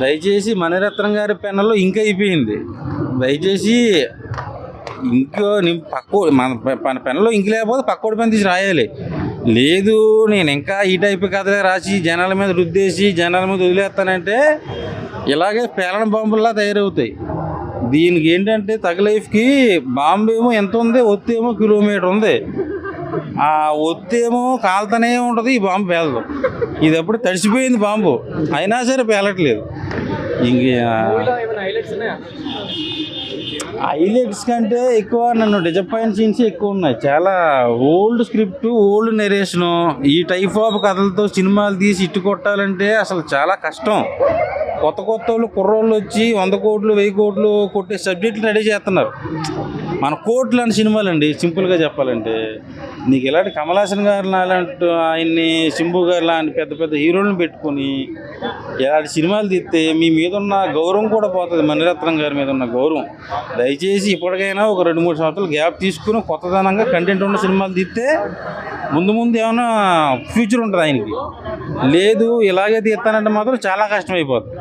దయచేసి మణిరత్నం గారి పెన్నులో ఇంక్ అయిపోయింది. దయచేసి ఇంకో మన పెన్నులో ఇంక్ లేకపోతే పక్కోడి పెన్ తీసి రాయాలి. లేదు నేను ఇంకా ఈ టైప్ కథలే రాసి జనాల మీద రుద్దేసి జనాల మీద వదిలేస్తానంటే ఇలాగే పేలన బాంబుల్లా తయారవుతాయి. దీనికి ఏంటంటే తగలైఫ్కి బాంబు ఏమో ఎంత ఉంది, ఒత్తి ఏమో కిలోమీటర్ ఉంది. ఆ ఒత్తేమో కాలుతూనే ఉంటుంది, ఈ బాంబు పేలదు. ఇది ఎప్పుడు తడిసిపోయింది బాంబు, అయినా సరే పేలట్లేదు. ఇంక హైలైట్స్ కంటే ఎక్కువ నన్ను డిసప్పాయింట్ సీన్స్ ఎక్కువ ఉన్నాయి. చాలా ఓల్డ్ స్క్రిప్ట్, ఓల్డ్ నెరేషను. ఈ టైప్ ఆఫ్ కథలతో సినిమాలు తీసి ఇట్టు కొట్టాలంటే అసలు చాలా కష్టం. కొత్త వాళ్ళు కుర్రోళ్ళు వచ్చి 100 కోట్లు 1000 కోట్లు కొట్టే సబ్జెక్టులు రెడీ చేస్తున్నారు. మన కోట్లు అని సినిమాలు అండి. సింపుల్గా చెప్పాలంటే నీకు ఇలాంటి కమల్ హాసన్ గారు అలాంటి ఆయన్ని, శంభు గారు లాంటి పెద్ద పెద్ద హీరోలను పెట్టుకొని ఇలాంటి సినిమాలు తీస్తే మీ మీద ఉన్న గౌరవం కూడా పోతుంది. మణిరత్నం గారి మీద ఉన్న గౌరవం. దయచేసి ఇప్పటికైనా ఒక 2-3 సంవత్సరాలు గ్యాప్ తీసుకుని కొత్తదనంగా కంటెంట్ ఉన్న సినిమాలు తీస్తే ముందు ఏమైనా ఫ్యూచర్ ఉంటుంది ఆయనకి. లేదు ఇలాగే తీస్తానంటే మాత్రం చాలా కష్టం అయిపోతుంది.